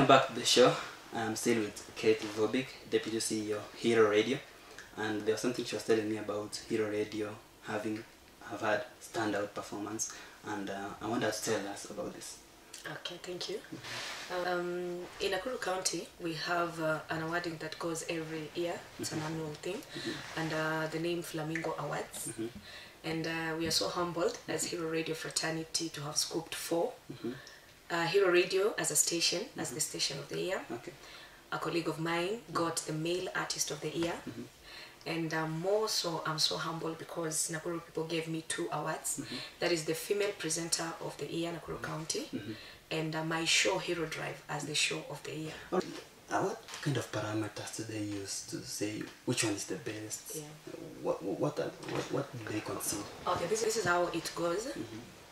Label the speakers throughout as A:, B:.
A: Welcome back to the show. I'm still with Kate Vobic, Deputy CEO, Hero Radio. And there was something she was telling me about Hero Radio have had standout performance. And I want her to tell us about this.
B: Okay, thank you. In Nakuru County, we have an awarding that goes every year. It's an annual thing. And the name Flamingo Awards. And we are so humbled as Hero Radio Fraternity to have scooped 4. Hero Radio as a station, as the station of the year.
A: Okay.
B: A colleague of mine got the male artist of the year. And more so, I'm so humbled because Nakuru people gave me 2 awards. That is the female presenter of the year, Nakuru County, and my show, Hero Drive, as the show of the year.
A: What kind of parameters do they use to say which one is the best?
B: Yeah.
A: What do they consider?
B: Okay, this is how it goes.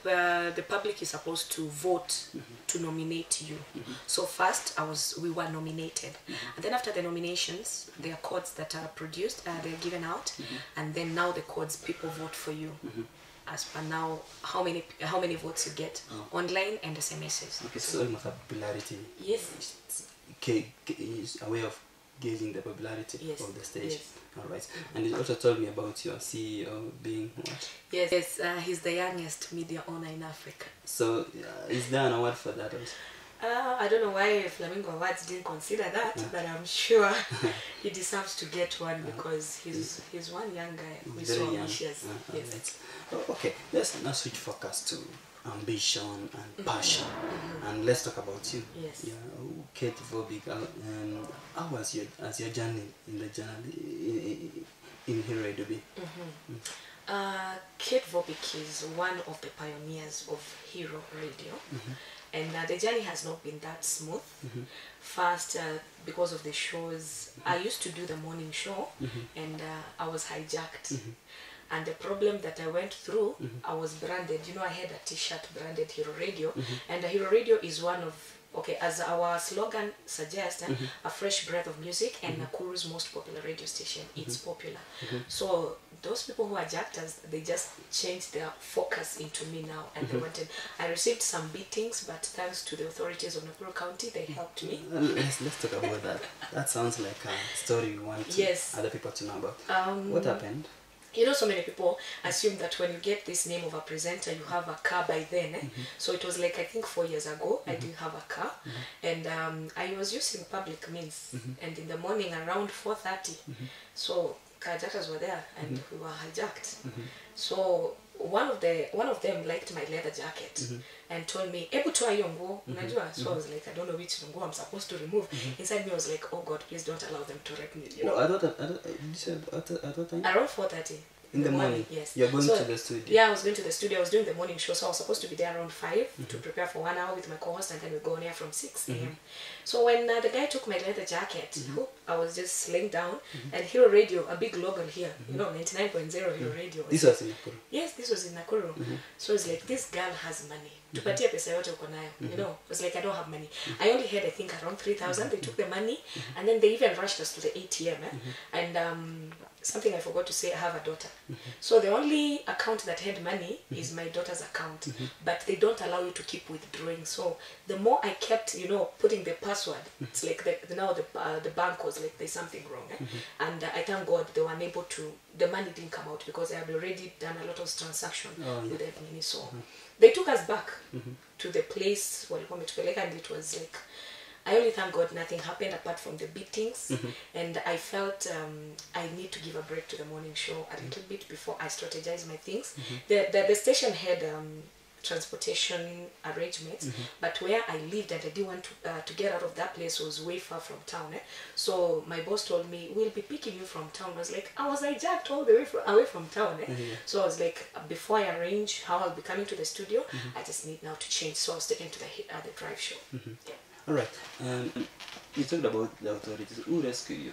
B: Where the public is supposed to vote to nominate you. So first we were nominated, and then after the nominations, there are codes that are produced, they're given out, and then now the codes, people vote for you. As per now, how many votes you get online and SMSs.
A: Okay, so almost a popularity.
B: Yes.
A: Is a way of gauging the popularity of the stage.
B: Yes.
A: All right. And you also told me about your CEO being what?
B: Yes, he's the youngest media owner in Africa.
A: So is there an award for that also?
B: I don't know why Flamingo Awards didn't consider that, but I'm sure he deserves to get one because he's one young guy who is so ambitious. Yes.
A: Right. Oh, okay, let's now switch focus to ambition and passion, and let's talk about you.
B: Yes.
A: Yeah, Kate Vobic. How was your journey in Hero Radio?
B: Kate Vobic is one of the pioneers of Hero Radio, and the journey has not been that smooth. First, because of the shows, I used to do the morning show, and I was hijacked. And the problem that I went through, I was branded. You know, I had a T-shirt branded Hero Radio, and Hero Radio is one of, as our slogan suggests, a fresh breath of music and Nakuru's most popular radio station. It's popular. So those people who are jacked us, they just changed their focus into me now, and they wanted. I received some beatings, but thanks to the authorities of Nakuru County, they helped me.
A: Let's talk about that. That sounds like a story we want other people to know about. What happened?
B: You know, so many people assume that when you get this name of a presenter, you have a car by then. So it was like, I think 4 years ago, I didn't have a car. And I was using public means. And in the morning around 4:30, so carjackers were there and we were hijacked. So one of them liked my leather jacket and told me, "Ebu toa hiyo nguo." So I was like, I don't know which nguo I'm supposed to remove. Inside me I was like, oh God, please don't allow them to wreck me. You know?
A: I thought
B: around 4:30.
A: In the morning?
B: Yes.
A: You're going to the studio?
B: Yeah, I was going to the studio. I was doing the morning show, so I was supposed to be there around 5 to prepare for 1 hour with my co-host, and then we go on air from 6 a.m. So when the guy took my leather jacket, I was just laying down, and Hero Radio, a big logo here, you know, 99.0 Hero Radio.
A: This was in Nakuru?
B: Yes, this was in Nakuru. So it's like, this girl has money. Tupatie pesa yote uko nayo. You know, it was like, I don't have money. I only had, I think, around 3,000. They took the money, and then they even rushed us to the ATM. And something I forgot to say, I have a daughter. So the only account that had money is my daughter's account. But they don't allow you to keep withdrawing. So the more I kept, you know, putting the password, it's like now the bank was like, there's something wrong. And I thank God they were unable to, the money didn't come out because I had already done a lot of transactions with that money. So they took us back to the place where and it was like, I only thank God nothing happened apart from the beatings, and I felt I need to give a break to the morning show a little bit before I strategize my things. The station had transportation arrangements, but where I lived and I didn't want to get out of that place was way far from town. So my boss told me, we'll be picking you from town. I was like, I was hijacked all the way away from town. So I was like, before I arrange how I'll be coming to the studio, I just need now to change. So I was taken to the drive show.
A: All right. You talked about the authorities. Who rescued you?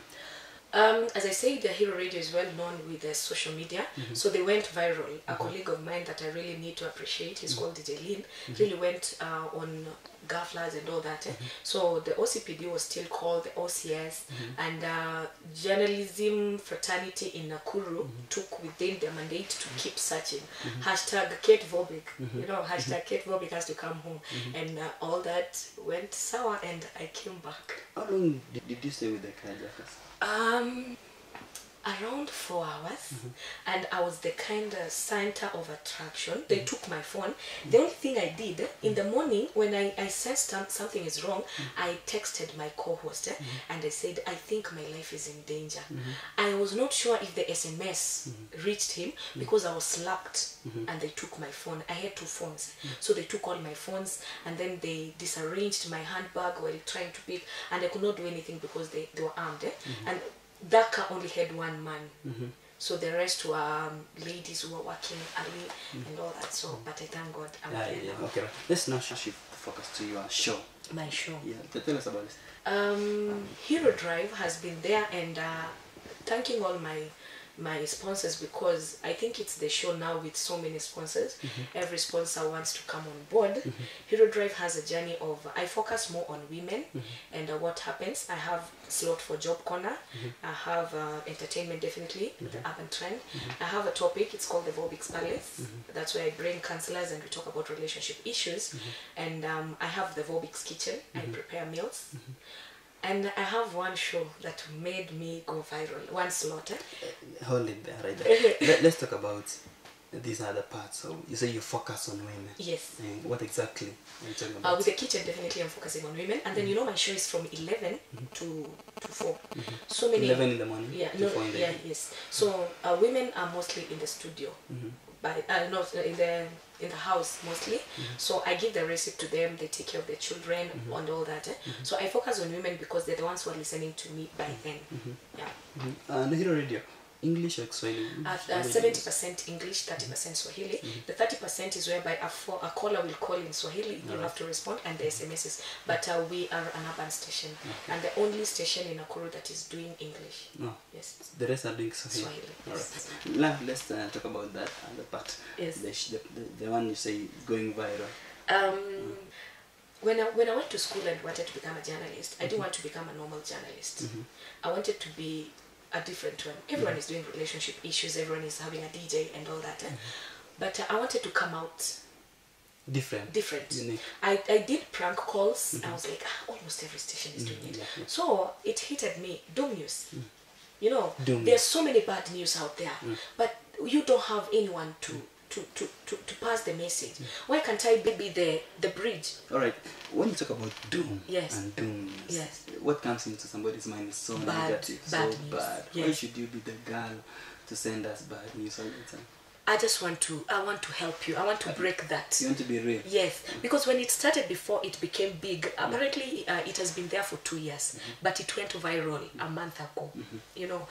B: As I said, the Hero Radio is well known with the social media, so they went viral. A colleague of mine that I really need to appreciate, he's called DJ Lin, really went on Gaflas and all that. So the OCPD was still called the OCS, and journalism fraternity in Nakuru took within their mandate to keep searching. Hashtag Kate Vobic, you know, hashtag Kate Vobic has to come home, and all that went sour, and I came back.
A: How long did you stay with the carjackers?
B: Around 4 hours, and I was the kind of center of attraction. They took my phone. The only thing I did in the morning when I sensed something is wrong, I texted my co-host and I said, I think my life is in danger. I was not sure if the SMS reached him because I was slapped and they took my phone. I had 2 phones, so they took all my phones and then they disarranged my handbag while trying to pick, and I could not do anything because they were armed. And that car only had 1 man, so the rest were ladies who were working early and all that. So, but I thank God I'm here now.
A: Okay, let's now shift the focus to your show.
B: My show.
A: Yeah, tell us about this.
B: Hero Drive has been there, and thanking all my sponsors, because I think it's the show now with so many sponsors. Every sponsor wants to come on board. Hero Drive has a journey of, I focus more on women and what happens. I have slot for Job Corner. I have entertainment, definitely, with the urban trend. I have a topic, it's called the Vobic Palace. That's where I bring counselors and we talk about relationship issues. And I have the Vobic's Kitchen. I prepare meals. And I have one show that made me go viral, one slot.
A: Hold it there, right there. Let's talk about these other parts. So you say you focus on women.
B: Yes.
A: And what exactly are you talking about?
B: With the kitchen, definitely I'm focusing on women. And then, you know, my show is from 11 to 4. So many.
A: 11 in the morning?
B: Yeah,
A: to 4 in the evening.
B: yes. So women are mostly in the studio. Not in the house mostly. So I give the recipe to them, they take care of their children and all that. So I focus on women because they're the ones who are listening to me by then. Yeah.
A: And Hero Radio, English or Swahili?
B: 70% English, 30% Swahili. The 30% is whereby a caller will call in Swahili, you have to respond, and the SMSs. But we are an urban station, and the only station in Nakuru that is doing English.
A: No.
B: Yes.
A: The rest are doing Swahili.
B: Yes.
A: All right. Now let's talk about that other part.
B: Yes.
A: The one you say is going viral.
B: When I went to school and wanted to become a journalist, I didn't want to become a normal journalist. I wanted to be a different one. Everyone is doing relationship issues, everyone is having a DJ and all that. But I wanted to come out different.
A: Unique.
B: I did prank calls. I was like, almost every station is doing it. So it hit me, doom news. You know, there's so many bad news out there, but you don't have anyone to pass the message. Why can't I be the bridge?
A: All right. When you talk about doom
B: Yes.
A: and doom news,
B: Yes.
A: what comes into somebody's mind is so negative,
B: bad
A: so
B: news.
A: bad.
B: Yes.
A: Why should you be the girl to send us bad news all the time?
B: I want to help you. I want to break that.
A: You want to be real?
B: Yes, because when it started before it became big, apparently it has been there for 2 years, but it went viral a month ago. You know,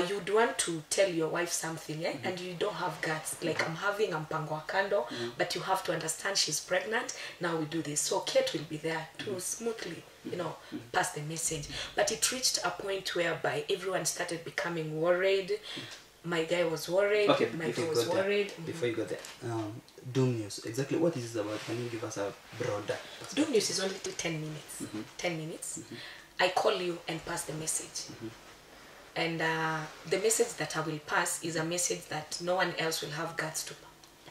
B: you'd want to tell your wife something, and you don't have guts. Like, I'm having a mpango wa kando, but you have to understand she's pregnant. Now we do this. So Kate will be there to smoothly, you know, pass the message. But it reached a point whereby everyone started becoming worried. My guy was worried.
A: Okay,
B: my guy was worried.
A: Before you go there, doom news. Exactly what is this about? Can you give us a broader perspective?
B: Doom news is only 10 minutes. 10 minutes. I call you and pass the message. And the message that I will pass is a message that no one else will have guts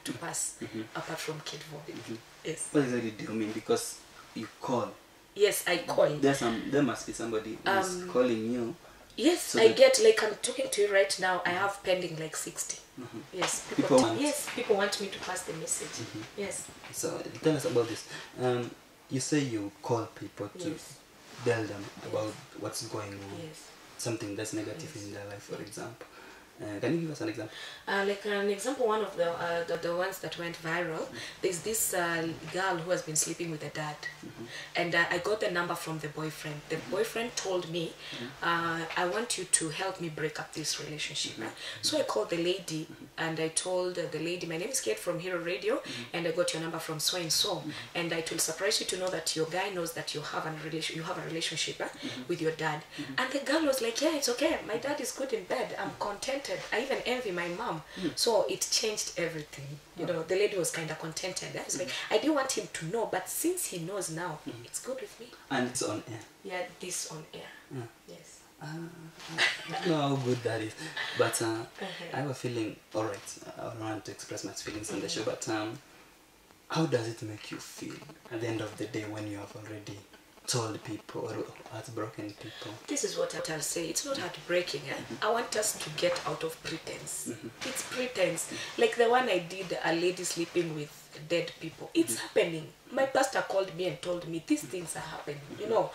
B: to pass apart from Kid Vobic. Yes.
A: What exactly do you mean? Because you call.
B: Yes, I call.
A: There must be somebody who's calling you.
B: Yes, so I get, like, I'm talking to you right now, I have pending like 60. Yes, people want me to pass the message. Yes.
A: So tell us about this. You say you call people to tell them about what's going on.
B: Yes.
A: Something that's negative in their life, for example. Can you give us an example?
B: Like an example, one of the ones that went viral, there's this girl who has been sleeping with a dad, and I got the number from the boyfriend. The boyfriend told me, I want you to help me break up this relationship. So I called the lady, and I told the lady, my name is Kate from Hero Radio, and I got your number from so and so, and it will surprise you to know that your guy knows that you have a relationship with your dad. And the girl was like, yeah, it's okay, my dad is good in bed, I'm contented, I even envy my mom. So it changed everything. You know, the lady was kind of contented. I was like, I didn't want him to know, but since he knows now, it's good with me.
A: And it's on air.
B: Yeah, this on air. Yes.
A: I don't know how good that is, but I have a feeling. All right, I don't want to express my feelings on the show, but how does it make you feel at the end of the day when you have already told people or heartbroken people?
B: This is what I'll say. It's not heartbreaking. I want us to get out of pretense. It's pretense. Like the one I did, a lady sleeping with dead people. It's happening. My pastor called me and told me these things are happening. You know,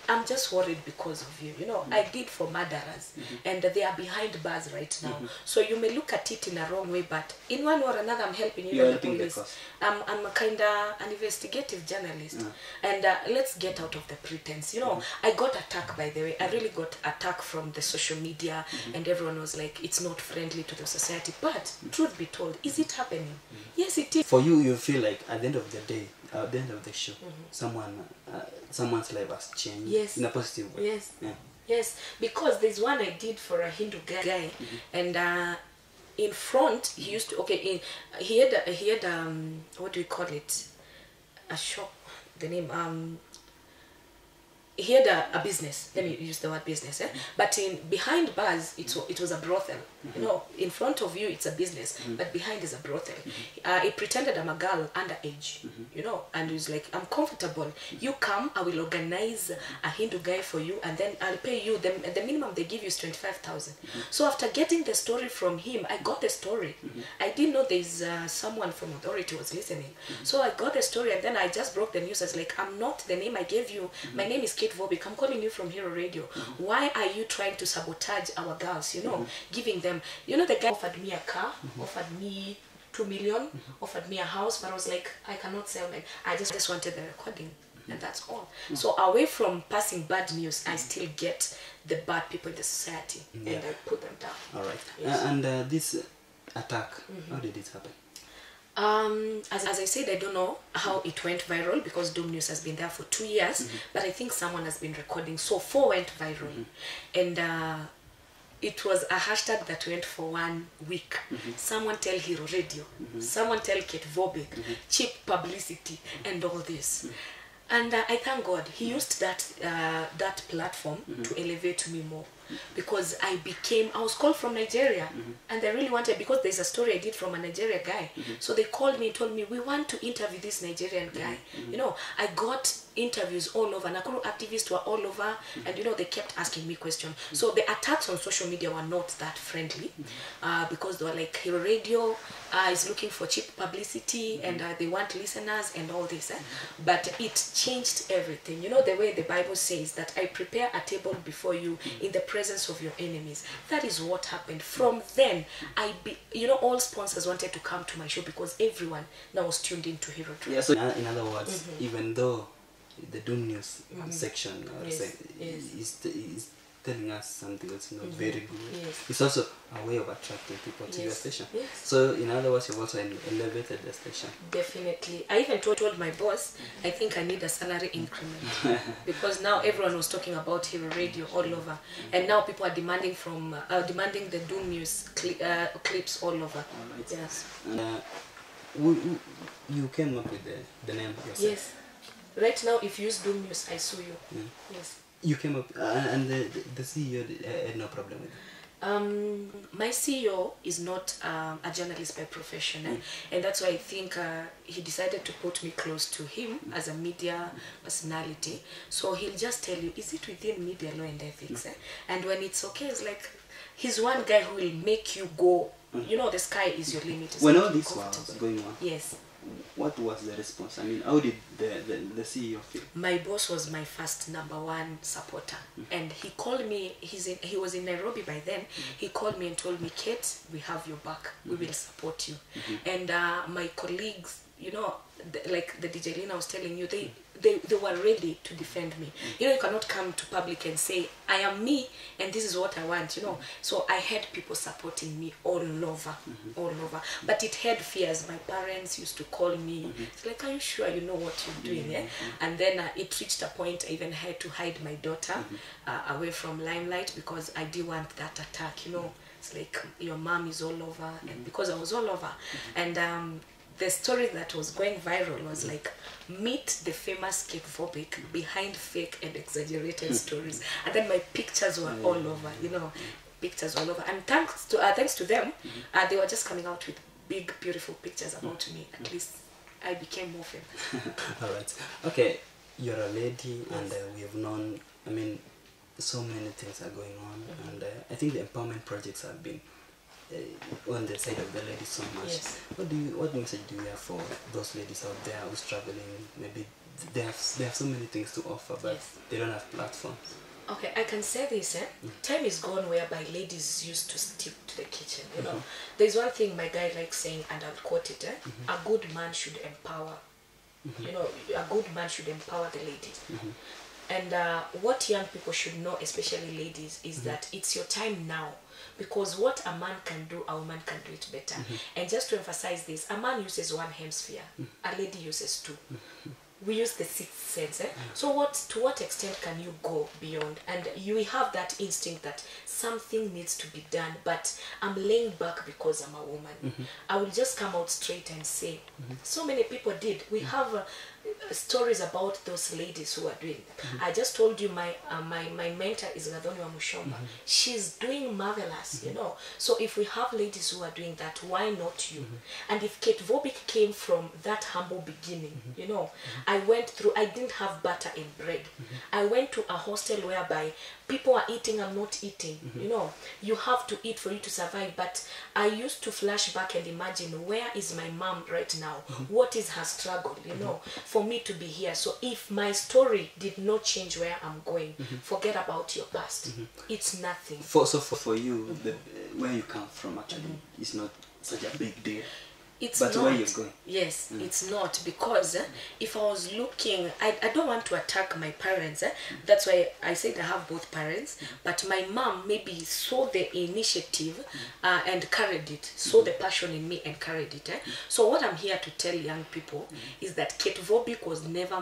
B: I'm just worried because of you. You know, I did for murderers, and they are behind bars right now. So you may look at it in a wrong way, but in one or another, I'm helping you.
A: You're helping the cause.
B: I'm a kind of an investigative journalist, and let's get out of the pretense. You know, I got attacked, by the way. I really got attacked from the social media, and everyone was like, it's not friendly to the society. But truth be told, is it happening? Yes, it is.
A: For you, you feel like at the end of the day, at the end of the show, someone's life has changed in a positive way.
B: Yes. Yeah. Yes, because there's one I did for a Hindu guy, and in front he used to he had what do we call it, a shop, the name he had a business. Let me use the word business. But behind bars, it was a brothel. You know, in front of you it's a business, but behind is a brothel. He pretended I'm a girl underage. You know, and he was like, I'm comfortable. You come, I will organize a Hindu guy for you, and then I'll pay you. The minimum they give you is 25,000. So after getting the story from him, I got the story. I didn't know there's someone from authority was listening. So I got the story, and then I just broke the news. I was like, I'm not the name I gave you. My name is Kate Vobic. I'm calling you from Hero Radio. Why are you trying to sabotage our girls? You know, giving them. You know, the guy offered me a car, offered me 2 million, offered me a house, but I was like, I cannot sell them. I just wanted the recording, and that's all. So away from passing bad news, I still get the bad people in the society, and I put them down.
A: All right. Yes. And this attack, how did it happen?
B: As I said, I don't know how it went viral because Doom News has been there for 2 years, but I think someone has been recording. So 4 went viral, and it was a hashtag that went for 1 week. Someone tell Hero Radio, someone tell Kate Vobic, cheap publicity, and all this. And I thank God he used that platform to elevate me more, because I was called from Nigeria, and they really wanted, because there's a story I did from a Nigerian guy. So they called me and told me, we want to interview this Nigerian guy. You know, I got interviews all over. Nakuru activists were all over, and you know, they kept asking me questions. So the attacks on social media were not that friendly, because they were like, Hero Radio is looking for cheap publicity, and they want listeners and all this. But it changed everything. You know, the way the Bible says that I prepare a table before you in the presence of your enemies. That is what happened. From then, you know, all sponsors wanted to come to my show because everyone now was tuned into Hero Radio.
A: Yeah, so in other words, even though the Doom News section is telling us something that's not very good, it's also a way of attracting people to your station. So in other words, you've also elevated the station.
B: Definitely. I even told my boss, I think I need a salary increment, because now everyone was talking about Hero Radio all over, and now people are demanding demanding the Doom News clips all over. Right. Yes.
A: And you came up with the name yourself.
B: Yes. Right now, if you use Doom News, I sue you. Yes.
A: You came up, and the CEO had no problem with it?
B: My CEO is not a journalist by profession, and that's why I think he decided to put me close to him as a media personality. So he'll just tell you, is it within media law and ethics? And when it's okay, it's like, he's one guy who will make you go, you know, the sky is your limit.
A: When all this was going on,
B: yes,
A: what was the response? I mean, how did the CEO feel?
B: My boss was my first #1 supporter, and he called me. He was in Nairobi by then. He called me and told me, Kate, we have your back. We will support you. And my colleagues, you know, like the DJ Lina was telling you, they were ready to defend me. You know, you cannot come to public and say, I am me and this is what I want, you know. So I had people supporting me all over. But it had fears. My parents used to call me. It's like, are you sure you know what you're doing? And then it reached a point I even had to hide my daughter away from limelight because I didn't want that attack, you know. It's like, your mom is all over. And because I was all over. And the story that was going viral was like, meet the famous Kate Vobic behind fake and exaggerated stories. And then my pictures were all over, you know, pictures all over. And thanks to them, they were just coming out with big, beautiful pictures about me. At least I became more famous.
A: All right. Okay, you're a lady, and we have known, I mean, so many things are going on. And I think the empowerment projects have been on the side of the ladies so much.
B: Yes.
A: What message do you have for those ladies out there who's struggling? Maybe they have so many things to offer, but they don't have platforms.
B: Okay, I can say this, time is gone whereby ladies used to stick to the kitchen, you know. There's one thing my guy likes saying, and I'll quote it, a good man should empower, you know, a good man should empower the ladies. And what young people should know, especially ladies, is that it's your time now. Because what a man can do, a woman can do it better. And just to emphasize this, a man uses one hemisphere, a lady uses two. We use the sixth sense. So to what extent can you go beyond? And you have that instinct that something needs to be done, but I'm laying back because I'm a woman. I will just come out straight and say, so many people did. We have stories about those ladies who are doing. I just told you my mentor is Gadoni wa Mushomba. She's doing marvelous, you know. So if we have ladies who are doing that, why not you? And if Kate Vobic came from that humble beginning, you know, I didn't have butter and bread. I went to a hostel whereby people are eating, I'm not eating, you know. You have to eat for you to survive. But I used to flash back and imagine, where is my mom right now? What is her struggle, you know, for me to be here? So if my story did not change where I'm going, forget about your past. It's nothing.
A: So for you, where you come from actually is not such a big deal.
B: It's
A: but
B: not.
A: Where you're going?
B: Yes, it's not, because if I was looking, I don't want to attack my parents. That's why I said I have both parents. But my mom maybe saw the initiative and carried it, saw the passion in me and carried it. So what I'm here to tell young people is that Kate Vobic was never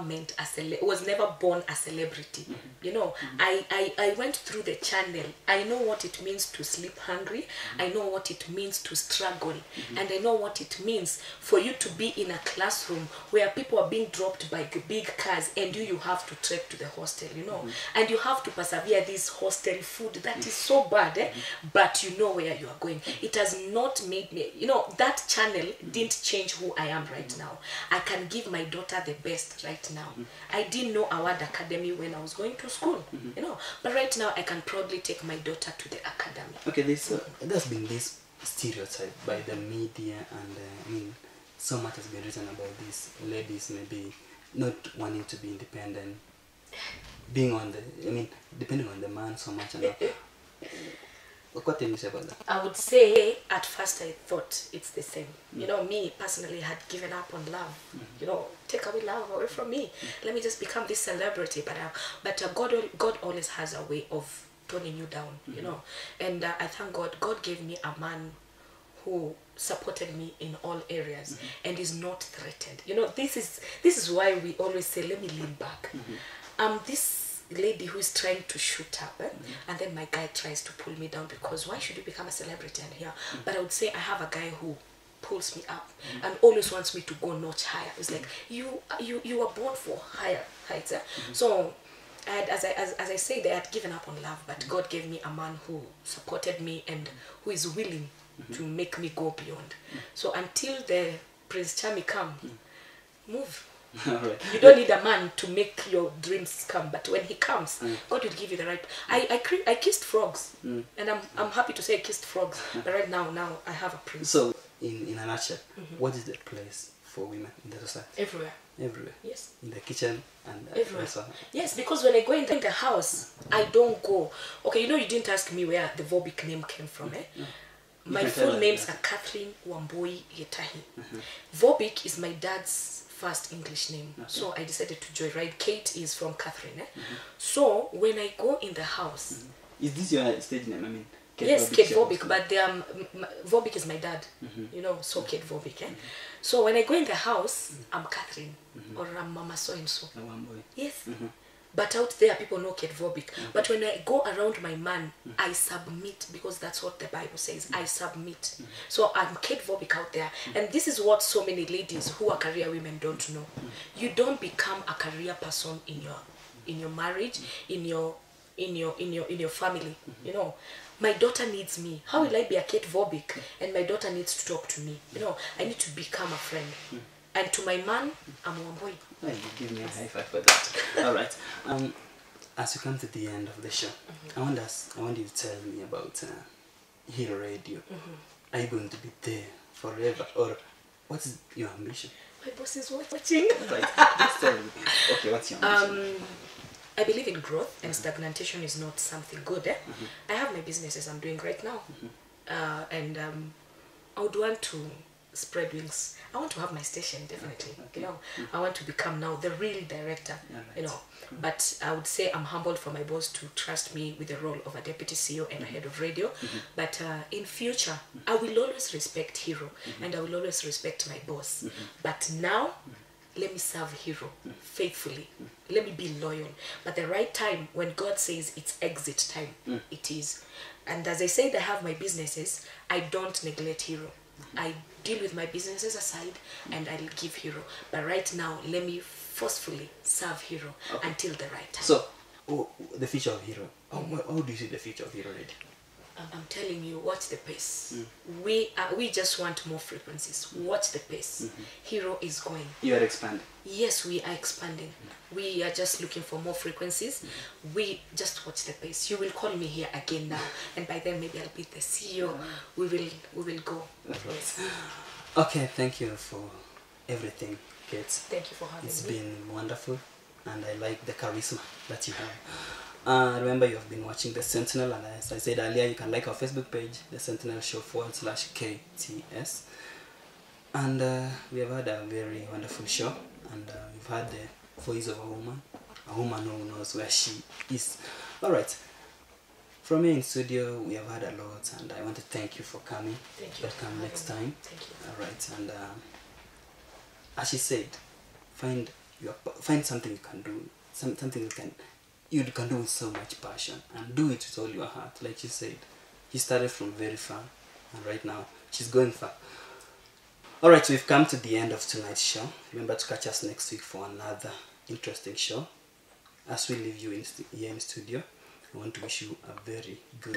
B: born a celebrity. You know, I went through the channel. I know what it means to sleep hungry. I know what it means to struggle, and I know what it means for you to be in a classroom where people are being dropped by big cars and you have to trek to the hostel, you know, and you have to persevere this hostel food that is so bad, but you know where you are going. It has not made me, you know, that channel didn't change who I am right now. I can give my daughter the best right now. I didn't know Award Academy when I was going to school, you know, but right now I can proudly take my daughter to the academy.
A: Okay, there's been this stereotype by the media, and I mean, so much has been written about these ladies maybe not wanting to be independent, being on depending on the man so much. And what can you say about that?
B: I would say at first I thought it's the same. You know, me personally had given up on love. You know, take away love away from me. Let me just become this celebrity. But God always has a way of toning you down, you know. And I thank God. God gave me a man who supported me in all areas and is not threatened. You know, this is why we always say, let me lean back. This lady who is trying to shoot up, and then my guy tries to pull me down, because why should you become a celebrity and here? But I would say I have a guy who pulls me up and always wants me to go notch higher. It's like, you are born for higher heights. So as I said, I had given up on love, but God gave me a man who supported me and who is willing to make me go beyond. So until the Prince Charming come, move.
A: Right.
B: You don't need a man to make your dreams come, but when he comes, God will give you the right. I kissed frogs, and I'm happy to say I kissed frogs. But right now I have a prince.
A: So in a nutshell, what is the place for women in the society?
B: Everywhere.
A: Everywhere.
B: Yes.
A: In the kitchen and
B: Everywhere.
A: also.
B: Yes, because when I go in the house, I don't go. Okay, you didn't ask me where the Vobic name came from, eh?
A: No.
B: My full names are Catherine Wambui Yetahi. Vobic is my dad's first English name. Okay. So I decided to joyride. Kate is from Catherine, eh? So when I go in the house...
A: Is this your stage name? I mean,
B: Kate yes, Vobic, Kate Vobic, but Vobic is my dad, so Kate Vobic. Eh? So when I go in the house, I'm Catherine, or I'm Mama so-and-so. Yes. But out there, people know Kate Vobic. But when I go around my man, I submit, because that's what the Bible says, I submit. So I'm Kate Vobic out there. And this is what so many ladies who are career women don't know. You don't become a career person in your marriage, in your family. My daughter needs me. How will I be a Kate Vobic and my daughter needs to talk to me? I need to become a friend. And to my man, I'm Wambui.
A: Well, you give me a high five for that. All right. As we come to the end of the show, I want you to tell me about Hero Radio. Are you going to be there forever, or what is your ambition?
B: My boss is watching.
A: Right. Just tell me. Okay, what's your ambition?
B: I believe in growth, and stagnation is not something good. I have my businesses I'm doing right now, and I would want to spread wings. I want to have my station, definitely. Okay. I want to become now the real director. Right. But I would say I'm humbled for my boss to trust me with the role of a deputy CEO and a head of radio. But in future, I will always respect Hero, and I will always respect my boss. But now, let me serve Hero faithfully. Let me be loyal. But the right time, when God says it's exit time, it is. And as I said, I have my businesses. I don't neglect Hero. I deal with my businesses aside, and I'll give Hero. But right now, let me forcefully serve Hero until the right time.
A: So, the future of Hero. How do you see the future of Hero Radio?
B: I'm telling you, watch the pace. We just want more frequencies. Watch the pace. Hero is going.
A: You are expanding. Yes,
B: we are expanding. We are just looking for more frequencies. We just watch the pace. You will call me here again now, and by then maybe I'll be the CEO. We will go. Yes.
A: Okay, thank you for everything, Kate.
B: Thank you for having me.
A: It's been wonderful, and I like the charisma that you have. Remember, you have been watching The Sentinel, and as I said earlier, you can like our Facebook page, The Sentinel Show /KTS. And we have had a very wonderful show, and we've had the voice of a woman who knows where she is. Alright, from here in studio, we have had a lot, and I want to thank you for coming.
B: Thank you.
A: Welcome next time.
B: Thank you.
A: Alright, and as she said, find something you can do, something you can do with so much passion, and do it with all your heart. Like she said, she started from very far, and right now she's going far. Alright, so we've come to the end of tonight's show. Remember to catch us next week for another interesting show. As we leave you here in studio, I want to wish you a very good